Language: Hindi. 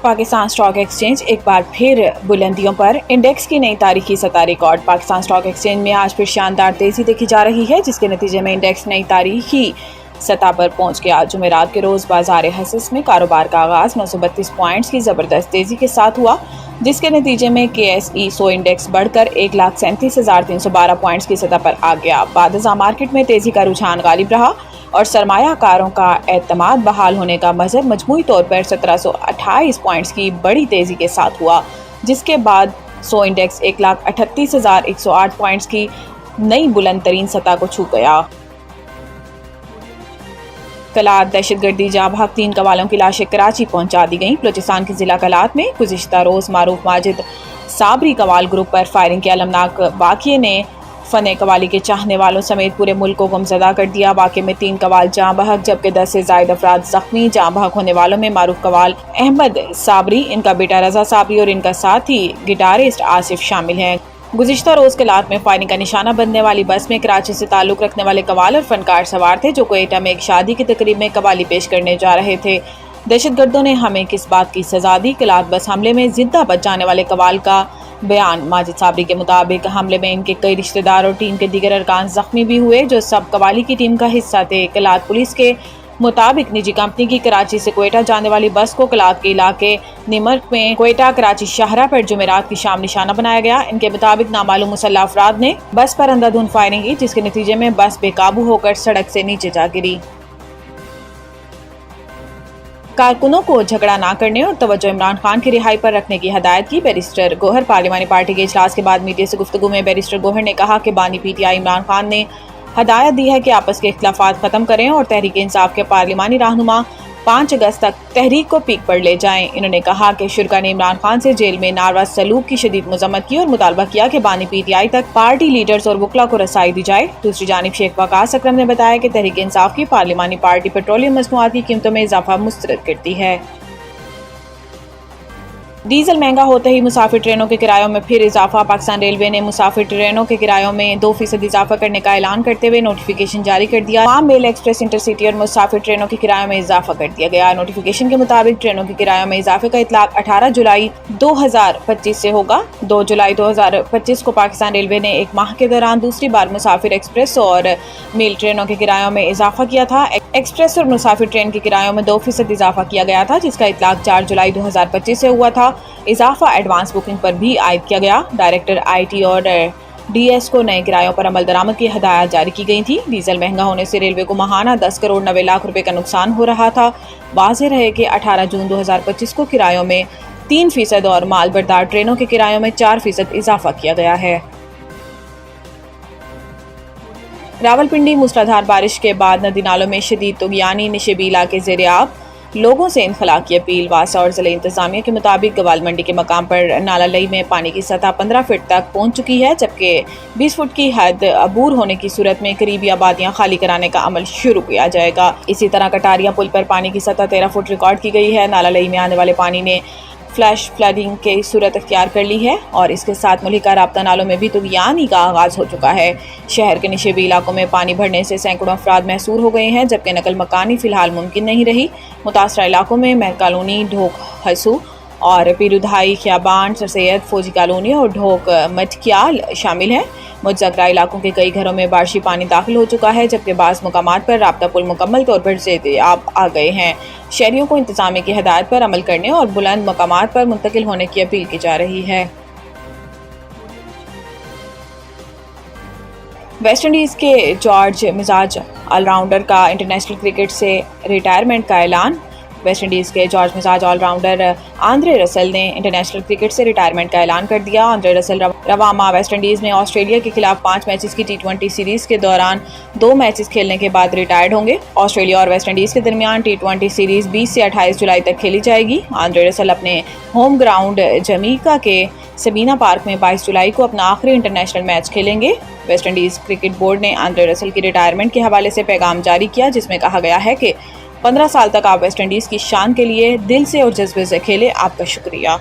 पाकिस्तान स्टॉक एक्सचेंज एक बार फिर बुलंदियों पर। इंडेक्स की नई तारीखी सतह रिकॉर्ड। पाकिस्तान स्टॉक एक्सचेंज में आज फिर शानदार तेजी देखी जा रही है, जिसके नतीजे में इंडेक्स नई तारीखी सतह पर पहुंच गया। जुमेरात के रोज बाजार हसीस में कारोबार का आगाज 932 पॉइंट्स की जबरदस्त तेजी के साथ हुआ, जिसके नतीजे में KSE 100 इंडेक्स बढ़कर 1,37,312 पॉइंट्स की सतह पर आ गया। बादशाह मार्केट में तेजी का रुझान गालिब रहा और सरमायाकारों का एतमाद बहाल होने का मजहर मजमूई तौर पर 1728 पॉइंट्स की बड़ी तेजी के साथ हुआ, जिसके बाद 100 इंडेक्स 1,38,108 पॉइंट्स की नई बुलंद तरीन सतह को छू गया। कलात दहशतगर्दी जहाँ भाग 3 कवालों की लाशें कराची पहुंचा दी गईं। बलूचिस्तान के जिला कलात में गुज़िश्ता रोज़ मारूफ माजिद साबरी कवाल ग्रुप पर फायरिंग के अलमनाक वाक़ये ने फ़ने कवाली के चाहने वालों समेत पूरे मुल्क को गमज़दा कर दिया। वाक़े में 3 कवाल जहाँ बहक जबकि 10 से ज़ायद अफराद ज़ख्मी। जहाँ बहक होने वालों में मारूफ कवाल अहमद साबरी, इनका बेटा रजा साबरी और इनका साथी गिटारिस्ट आसिफ शामिल हैं। गुज़िश्ता रोज़ कलात में फायरिंग का निशाना बनने वाली बस में कराची से ताल्लुक़ रखने वाले कवाल और फनकार सवार थे, जो कोयटा में एक शादी की तकरीब में कवाली पेश करने जा रहे थे। दहशतगर्दों ने हमें किस बात की सजा दी? कलात बस हमले में जिंदा बच जाने वाले कवाल का बयान। माजिद साबरी के मुताबिक हमले में इनके कई रिश्तेदार और टीम के दीगर अरकान जख्मी भी हुए, जो सब कवाली की टीम का हिस्सा थे। कलात पुलिस के मुताबिक निजी कंपनी की कराची से कोयटा जाने वाली बस को कलात के इलाके निमर्क में कोयटा कराची शाहरा पर जुमेरात की शाम निशाना बनाया गया। इनके मुताबिक नामालूम मुसल्लह अफराद ने बस पर अंधाधुंध फायरिंग की, जिसके नतीजे में बस बेकाबू होकर सड़क से नीचे जा गिरी। कारकुनों को झगड़ा न करने और तवज्जो इमरान खान की रिहाई पर रखने की हदायत की बैरिस्टर गोहर। पार्लिमानी पार्टी के इजलास के बाद मीडिया से गुफ्तगू में बैरिस्टर गोहर ने कहा कि बानी PTI इमरान खान ने हदायत दी है कि आपस के इख्तिलाफात खत्म करें और तहरीक इंसाफ के पार्लिमानी रहनुमा 5 अगस्त तक तहरीक को पीक पर ले जाएं। इन्होंने कहा कि शुरा ने इमरान खान से जेल में नारवा सलूक की शदीद मजम्मत की और मुतालबा किया कि बानी PTI तक पार्टी लीडर्स और वकला को रसाई दी जाए। दूसरी जानिब शेख वकास अकरम ने बताया कि तहरीक इंसाफ की पार्लिमानी पार्टी पेट्रोलियम मसनूआत की कीमतों में इजाफा मुस्तरद करती है। डीजल महंगा होते ही मुसाफिर ट्रेनों के किरायों में फिर इजाफा। पाकिस्तान रेलवे ने मुसाफिर ट्रेनों के किरायों में 2% इजाफा करने का ऐलान करते हुए नोटिफिकेशन जारी कर दिया। तमाम मेल एक्सप्रेस, इंटरसिटी और मुसाफिर ट्रेनों के किरायों में इजाफा कर दिया गया। नोटिफिकेशन के मुताबिक ट्रेनों के किरायों में इजाफे का इतलाक 18 जुलाई 2025 से होगा। 2 जुलाई 2025 को पाकिस्तान रेलवे ने एक माह के दौरान दूसरी बार मुसाफिर एक्सप्रेस और मेल ट्रेनों के किरायों में इजाफा किया था। एक्सप्रेस और मुसाफिर ट्रेन के किरायों में 2% इजाफा किया गया था, जिसका इतलाक 4 जुलाई 2025 से हुआ था। इजाफा एडवांस बुकिंग पर भी आयद किया गया। डायरेक्टर IT और DS को नए किरायों पर अमल दरामद की हदायत जारी की गई थी। डीजल महंगा होने से रेलवे को माहाना 10 करोड़ 90 लाख रुपए का नुकसान हो रहा था। वाज़ेह रहे कि 18 जून 2025 को किरायों में 3% और मालबरदार ट्रेनों के किरायों में 4% इजाफा किया गया है। रावलपिंडी मूसलाधार बारिश के बाद नदी नालों में शदीद तुगयानी, निशेबी इलाके ज़ेर-ए-आब। लोगों से इनखला की अपील। वासा और ज़िला इंतजामिया के मुताबिक गवाल मंडी के मकाम पर नाला लई में पानी की सतह 15 फीट तक पहुंच चुकी है, जबकि 20 फुट की हद अबूर होने की सूरत में करीबी आबादियां खाली कराने का अमल शुरू किया जाएगा। इसी तरह कटारिया पुल पर पानी की सतह 13 फुट रिकॉर्ड की गई है। नाला लई में आने वाले पानी ने फ्लैश फ्लडिंग की सूरत अख्तियार कर ली है और इसके साथ मुल्का राब्ता नालों में भी तुगयानी का आगाज़ हो चुका है। शहर के निशेबी इलाकों में पानी भरने से सैकड़ों अफराद महसूर हो गए हैं, जबकि नकल मकानी फ़िलहाल मुमकिन नहीं रही। मुतासरा इलाकों में महर कॉलोनी, ढोक हसू और पीरुधाई खियाबान, सर सैयद फौजी कॉलोनी और ढोक मटकियाल शामिल हैं। मुतज़क्करा इलाकों के कई घरों में बारिशी पानी दाखिल हो चुका है, जबकि बाज़ मुकामात पर राब्ता पुल मुकम्मल तौर पर ज़ेर-ए-आब आ गए हैं। शहरियों को इंतज़ामिया की हदायत पर अमल करने और बुलंद मकामात पर मुंतकिल होने की अपील की जा रही है। वेस्ट इंडीज़ के जॉर्ज मिजाज ऑलराउंडर का इंटरनेशनल क्रिकेट से रिटायरमेंट का ऐलान। वेस्ट इंडीज़ के जॉर्ज मिजाज ऑलराउंडर आंद्रे रसल ने इंटरनेशनल क्रिकेट से रिटायरमेंट का ऐलान कर दिया। आंद्रे रसल रवा माह वेस्ट इंडीज़ में ऑस्ट्रेलिया के खिलाफ 5 मैचेस की T20 सीरीज़ के दौरान 2 मैचेस खेलने के बाद रिटायर्ड होंगे। ऑस्ट्रेलिया और वेस्ट इंडीज़ के दरमियान T20 सीरीज़ 20 से 28 जुलाई तक खेली जाएगी। आंद्रे रसल अपने होम ग्राउंड जमीका के सबीना पार्क में 22 जुलाई को अपना आखिरी इंटरनेशनल मैच खेलेंगे। वेस्ट इंडीज़ क्रिकेट बोर्ड ने आंद्रे रसल की रिटायरमेंट के हवाले से पैगाम जारी किया, जिसमें कहा गया है कि 15 साल तक आप वेस्ट इंडीज़ की शान के लिए दिल से और जज्बे से खेले। आपका शुक्रिया।